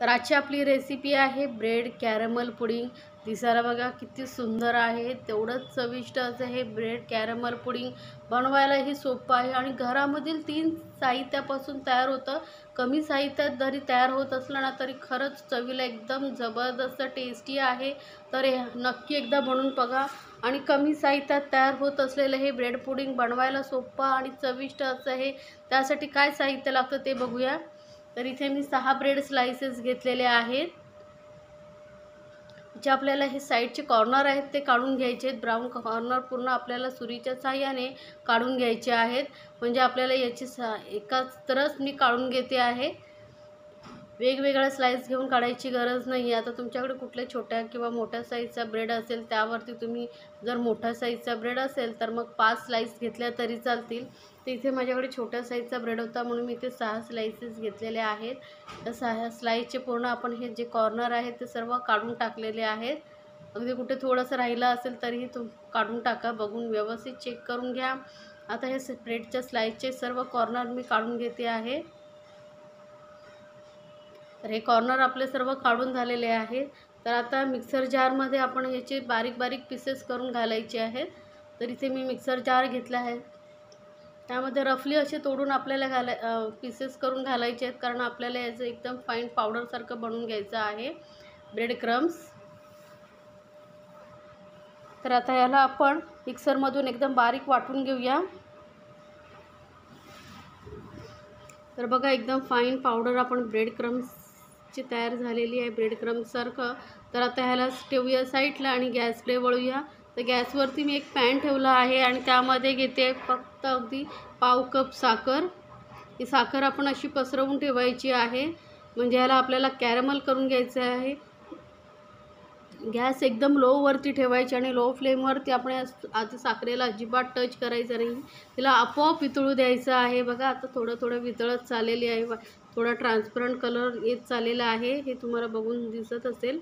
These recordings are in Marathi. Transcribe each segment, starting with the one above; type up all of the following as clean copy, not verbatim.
तर आजची आपली रेसिपी आहे ब्रेड कॅरमल पुडिंग। दिसायला बघा किती सुंदर आहे, तेवढंच चविष्ट असं हे ब्रेड कॅरमल पुडिंग। बनवायलाही सोपं आहे आणि घरामधील 3 साहित्यापासून तयार होतं। कमी साहित्यात जरी तयार होत असलं ना तरी खरंच चवीला एकदम जबरदस्त टेस्टी आहे। तर हे नक्की एकदा बनवून बघा। आणि कमी साहित्यात तयार होत असलेलं हे ब्रेड पुडिंग बनवायला सोपं आणि चविष्ट असं हे। त्यासाठी काय साहित्य लागतं ते बघूया। तर इथे मी 6 ब्रेड स्लाइसेस घेतलेले आहेत। जे आपल्याला हे साइडचे कॉर्नर आहेत ते काढून घ्यायचे आहेत। ब्राउन कॉर्नर पूर्ण आपल्याला सुरीच्या साहाय्याने काढून घ्यायचे आहेत। म्हणजे आपल्याला याची एकाच तरच मी काढून घेते आहे, वेगवेगळ्या स्लाइस घेऊन काढायची गरज नाही। आता तुमच्याकडे कुठल्या छोट्या किंवा मोठ्या साईजचा ब्रेड असेल त्यावरती तुम्ही जर मोठ्या साईजचा ब्रेड असेल तर मग 5 स्लाइस घेतल्या तरी चालतील। तर इथे माझ्याकडे छोट्या साईजचा ब्रेड होता म्हणून मी इथे 6 स्लाइसेस घेतलेले आहेत। तर 6 स्लाइसचे पूर्ण आपण हे जे कॉर्नर आहेत ते सर्व काढून टाकलेले आहेत। अगदी कुठे थोडंसं राहिलं असेल तरीही काढून टाका, बघून व्यवस्थित चेक करून घ्या। आता हे ब्रेडच्या स्लाइसचे सर्व कॉर्नर मी काढून घेते आहे। तर हे कॉर्नर आपले सर्व काढून झालेले आहेत। तर आता मिक्सर जारमध्ये आपण याचे बारीक बारीक पीसेस करून घालायचे आहेत। तर इथे मी मिक्सर जार घेतला आहे, त्यामध्ये रफली असे तोडून आपल्याला पीसेस करून घालायचे आहेत, कारण आपल्याला याचं एकदम फाईन पावडरसारखं बनवून घ्यायचं आहे ब्रेड क्रम्स। तर आता याला आपण मिक्सरमधून एकदम बारीक वाटून घेऊया। तर बघा एकदम फाईन पावडर आपण ब्रेड क्रम्सची तयार झालेली आहे, ब्रेड क्रम्ससारखं। तर आता ह्याला ठेवूया साईडला आणि गॅसकडे वळूया। तर गॅसवरती मी एक पॅन ठेवला आहे आणि त्यामध्ये घेते फक्त अगदी पाव कप साखर। ही साखर आपण अशी पसरवून ठेवायची आहे, म्हणजे ह्याला आपल्याला कॅरमल करून घ्यायचं आहे। गॅस एकदम लोवरती ठेवायची आणि लो फ्लेमवरती आपण आधी साखरेला अजिबात टच करायचं नाही, तिला आपोआप वितळू द्यायचं आहे। बघा आता थोडं थोडं वितळत चाललेली आहे, थोडा ट्रान्सपरंट कलर येत चाललेला आहे, हे तुम्हाला बघून दिसत असेल।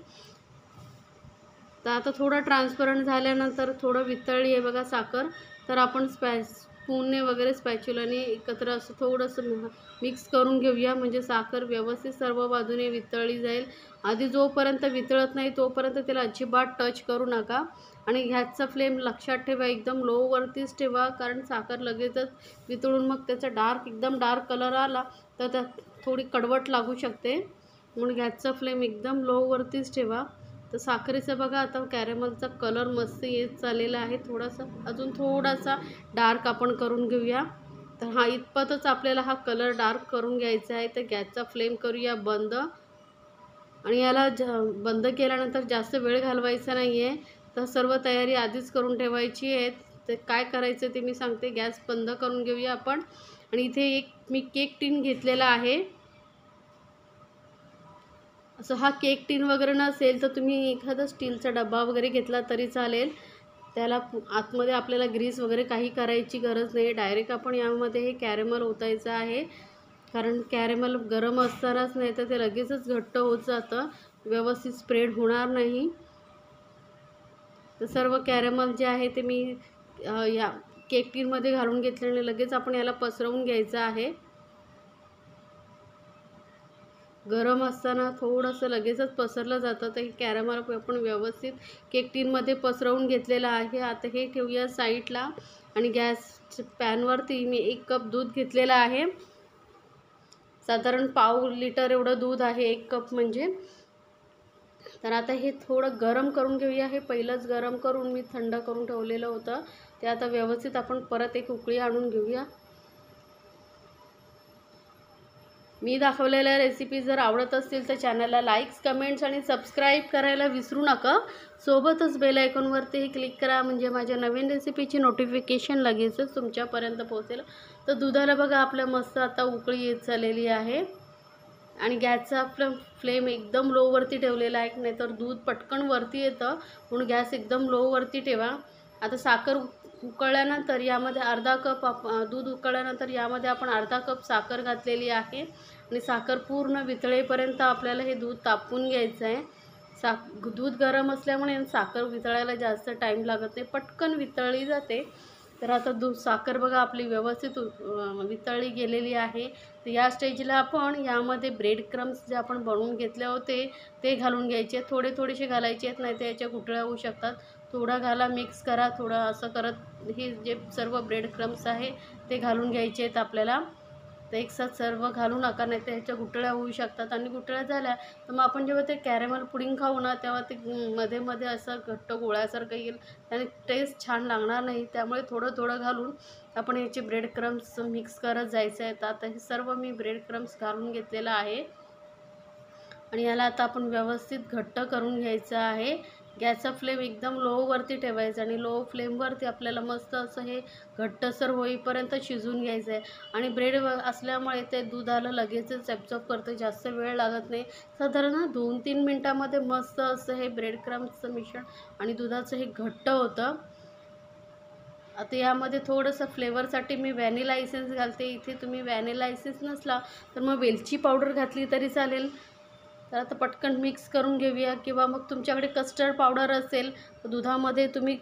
तर आता थोडं ट्रान्सपरंट झाल्यानंतर थोडं वितळली आहे बघा साखर। तर आपण स्पूनने वगैरे स्पॅच्युलाने एकत्र असं थोडंसं मिक्स करून घेऊया, म्हणजे साखर व्यवस्थित सर्व बाजूने वितळली जाईल। आधी जोपर्यंत वितळत नाही तोपर्यंत त्याला अजिबात टच करू नका। आणि गॅसचा फ्लेम लक्षात ठेवा, एकदम लोवरतीच ठेवा, कारण साखर लगेचच वितळून मग त्याचा एकदम डार्क कलर आला तर त्यात थोडी कडवट लागू शकते, म्हणून गॅसचा फ्लेम एकदम लोवरतीच ठेवा। तर साखरेचा बघा आता कॅरेमलचा कलर मस्त येत चाललेला आहे, अजून थोडासा डार्क आपण करून घेऊया। तर हा इतपतच आपल्याला हा कलर डार्क करून घ्यायचा आहे। तर गॅसचा फ्लेम करूया बंद आणि याला बंद केल्यानंतर जास्त वेळ घालवायचा नाही आहे। तर सर्व तयारी आधीच करून ठेवायची आहे। तर काय करायचं ते मी सांगते। गॅस बंद करून घेऊया आपण आणि इथे मी केक टिन घेतलेला आहे। असं हा केक टिन वगैरे नसेल तर तुम्ही एखादा स्टीलचा डब्बा वगैरे घेतला तरी चालेल। त्याला आतमध्ये आपल्याला ग्रीस वगैरे काही करायची गरज नाही, डायरेक्ट आपण यामध्ये हे कॅरेमल ओतायचं आहे, कारण कॅरेमल गरम असतानाच नाही तर ते लगेचच घट्ट होत जातं, व्यवस्थित स्प्रेड होणार नाही। तर सर्व कॅरेमल जे आहे ते मी या केक टिनमध्ये घालून घेतल्याने लगेच आपण याला पसरवून घ्यायचं आहे। गरम असताना थोडंसं लगेचच पसरलं जातं। तर हे कॅरेमल आपण व्यवस्थित केक टिनमध्ये पसरवून घेतलेलं आहे। आता हे ठेवूया साईडला आणि गॅस पॅनवरती मी 1 कप दूध घेतलेलं आहे, साधारण पाव लिटर एवढं दूध आहे 1 कप म्हणजे। तर आता हे थोडं गरम करून घेऊया। हे पहिलंच गरम करून मी थंड करून ठेवलेलं होतं, ते आता व्यवस्थित आपण परत एक उकळी आणून घेऊया। मी दाखवलेल्या रेसिपी जर आवडत असतील तर चॅनलला लाईक्स, कमेंट्स आणि सबस्क्राईब करायला विसरू नका। सोबतच बेल आयकॉनवरतीही क्लिक करा, म्हणजे माझ्या नवीन रेसिपीची नोटिफिकेशन लगेचच तुमच्यापर्यंत पोहोचेल। तर दुधाला बघा आपल्या मस्त आता उकळी येत चाललेली आहे आणि गॅसचा फ्लेम एकदम लोवरती ठेवलेला आहे, नाहीतर दूध पटकन वरती येतं, म्हणून गॅस एकदम लोवरती ठेवा। आता साखर उकळल्यानंतर यामध्ये दूध उकळल्यानंतर यामध्ये आपण अर्धा कप साखर घातलेली आहे आणि साखर पूर्ण वितळेपर्यंत आपल्याला हे दूध तापवून घ्यायचं आहे। दूध गरम असल्यामुळे साखर वितळायला जास्त टाईम लागत नाही, पटकन वितळली जाते। तर आता साखर बघा आपली व्यवस्थित वितळली गेलेली आहे. तर या स्टेजला आपण यामध्ये ब्रेड क्रम्स जे आपण बनवून घेतले होते ते घालून घ्यायचे. थोडे थोडेसे घालायचे आहेत, नाही तर याच्या गुठळ्या होऊ शकतात. थोडा घाला, मिक्स करा, थोडं असं करत हे जे सर्व ब्रेड क्रम्स आहे ते घालून घ्यायचे आहेत आपल्याला. तर एकसाथ सर्व घालू नका, नाही तर ह्याच्या गुठळ्या होऊ शकतात. आणि गुठळ्या झाल्या तर मग आपण जेव्हा ते कॅरेमल पुडिंग खाऊ ना, तेव्हा ते मध्ये मध्ये असं घट्ट गोळ्यासारखं येईल, त्याने टेस्ट छान लागणार नाही. त्यामुळे थोडं थोडं घालून आपण याचे ब्रेड क्रम्स मिक्स करत जायचं आहे. तर आता हे सर्व मी ब्रेड क्रम्स घालून घेतलेलं आहे आणि याला आता आपण व्यवस्थित घट्ट करून घ्यायचं आहे. गॅसचा फ्लेम एकदम लोवरती ठेवायचा आणि लो फ्लेमवरती आपल्याला मस्त असं हे घट्टसर होईपर्यंत शिजवून घ्यायचं आहे. आणि ब्रेड असल्यामुळे ते दुधाला लगेचच ॲब्झॉर्ब करतं, जास्त वेळ लागत नाही. साधारण 2-3 मिनटामध्ये मस्त असं हे ब्रेड क्रम्सचं मिश्रण आणि दुधाचं हे घट्ट होतं. आता यामध्ये थोडंसं फ्लेवरसाठी मी व्हॅनिला एसेन्स घालते. इथे तुम्ही व्हॅनिला एसेन्स नसला तर मग वेलची पावडर घातली तरी चालेल. तर आता पटकन मिक्स करून घेऊया. किंवा मग तुमच्याकडे कस्टर्ड पावडर असेल तर दुधामध्ये तुम्ही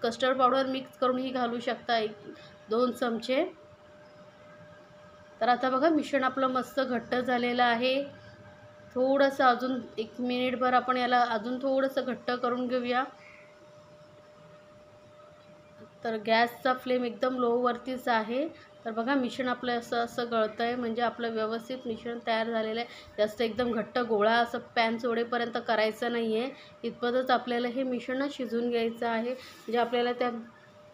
कस्टर्ड पावडर मिक्स करूनही घालू शकता, 1-2 चमचे. तर आता बघा मिश्रण आपलं मस्त घट्ट झालेलं आहे. थोडंसं अजून 1 मिनिटभर आपण याला अजून थोडंसं घट्ट करून घेऊया. तर गॅसचा फ्लेम एकदम लोवरतीच आहे. तर बघा मिश्रण आपलं असं गळतं आहे, म्हणजे आपलं व्यवस्थित मिश्रण तयार झालेलं आहे. जास्त एकदम घट्ट गोळा असं पॅन सोडेपर्यंत करायचं नाही आहे. इतपतच आपल्याला हे मिश्रण शिजवून घ्यायचं आहे, म्हणजे आपल्याला त्या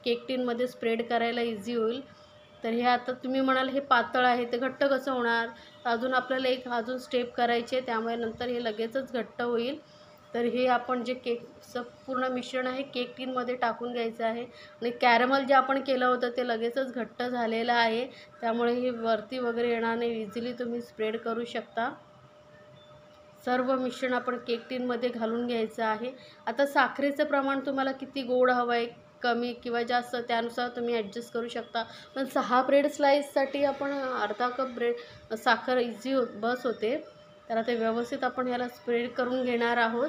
केक टिनमध्ये स्प्रेड करायला इझी होईल. तर हे आता तुम्ही म्हणाल हे पातळ आहे ते घट्ट कसं होणार, तर अजून आपल्याला अजून स्टेप करायचे, त्यामुळे नंतर हे लगेचच घट्ट होईल. तर हे आपण जे केकचं पूर्ण मिश्रण आहे केक टिनमध्ये टाकून घ्यायचं आहे. आणि कॅरमल जे आपण केलं होतं ते लगेचच घट्ट झालेलं आहे, त्यामुळे हे वरती वगैरे येणार नाही, इझिली तुम्ही स्प्रेड करू शकता. सर्व मिश्रण आपण केक टिनमध्ये घालून घ्यायचं आहे. आता साखरेचं प्रमाण तुम्हाला किती गोड हवं आहे, कमी किंवा जास्त, त्यानुसार तुम्ही ॲडजस्ट करू शकता. पण 6 ब्रेड स्लाईससाठी आपण अर्धा कप साखर इझी बस होते. तर आता व्यवस्थित आपण याला स्प्रेड करून घेणार आहोत.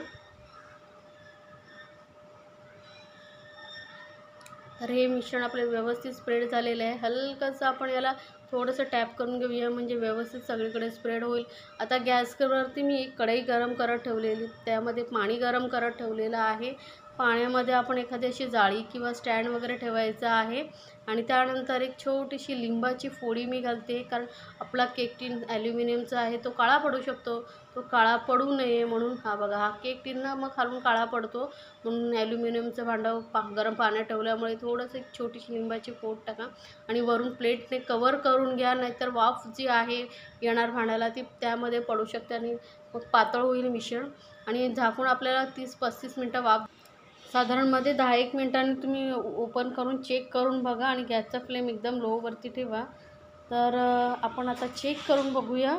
तर हे मिश्रण आपलं व्यवस्थित स्प्रेड झालेलं आहे. हलकंसं आपण याला थोडंसं टॅप करून घेऊया, म्हणजे व्यवस्थित सगळीकडे स्प्रेड होईल. आता गॅसवरती मी एक कढई गरम करत ठेवलेली, त्यामध्ये पाणी गरम करत ठेवलेलं आहे. पाण्यामध्ये आपण एखादी अशी जाळी किंवा स्टँड वगैरे ठेवायचं आहे. आणि त्यानंतर एक छोटीशी लिंबाची फोडी मी घालते, कारण आपला केक टिन ॲल्युमिनियमचा आहे, तो काळा पडू शकतो. तो काळा पडू नये म्हणून हा बघा, हा केक टिन ना मग खालून काळा पडतो, म्हणून ॲल्युमिनियमचं भांडं गरम पाण्यात ठेवल्यामुळे थोडंसं एक छोटीशी लिंबाची फोड टाका आणि वरून प्लेटने कवर करून घ्या, नाहीतर वाफ जी आहे येणार भांड्याला ती त्यामध्ये पडू शकते आणि मग पातळ होईल मिश्रण. आणि झाकून आपल्याला 30-35 मिनटं वाफ, साधारण मध्ये 10-1 मिनिटांनी तुम्ही ओपन करून चेक करून बघा आणि गॅसचा फ्लेम एकदम लोवरती ठेवा. तर आपण आता चेक करून बघूया.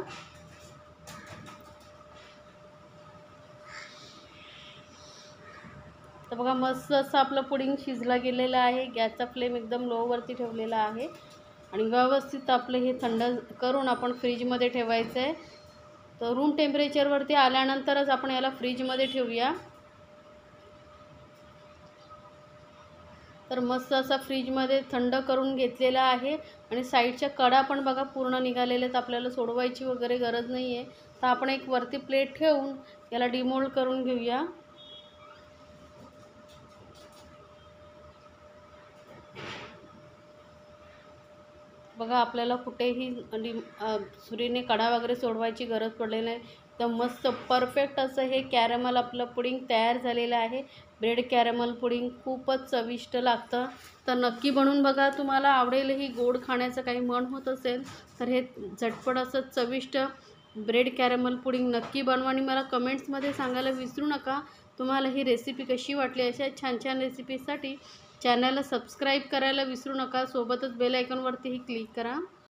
तर बघा मस्त असं आपलं पुडिंग शिजलं गेलेलं आहे. गॅसचा फ्लेम एकदम लोवरती ठेवलेला आहे आणि व्यवस्थित आपलं हे थंड करून आपण फ्रीजमध्ये ठेवायचं आहे. तर रूम टेम्परेचरवरती आल्यानंतरच आपण याला फ्रीजमध्ये ठेवूया. तर मस्त असा फ्रीजमध्ये थंड करून घेतलेला आहे आणि साईडच्या कडा पण बघा पूर्ण निघालेले आहेत, आपल्याला सोडवायची वगैरे गरज नाही आहे. तर आपण एक वरती प्लेट ठेवून याला डिमोल्ड करून घेऊया. बघा आपल्याला कुठेही सुरीने कडा वगैरे सोडवायची गरज पडलेली नाही. तर मस्त परफेक्ट असं हे कॅरमल आपलं पुडिंग तयार झालेलं आहे. ब्रेड कॅरमल पुडिंग खूपच चविष्ट लागतं. तर नक्की बनवून बघा, तुम्हाला आवडेल. ही गोड खाण्याचं काही मन होत असेल तर हे झटपट असं चविष्ट ब्रेड कॅरमल पुडिंग नक्की बनवा आणि मला कमेंट्समध्ये सांगायला विसरू नका तुम्हाला ही रेसिपी कशी वाटली. अशा छान छान रेसिपीसाठी चॅनलला सबस्क्राईब करायला विसरू नका. सोबतच बेल आयकॉनवरतीही क्लिक करा.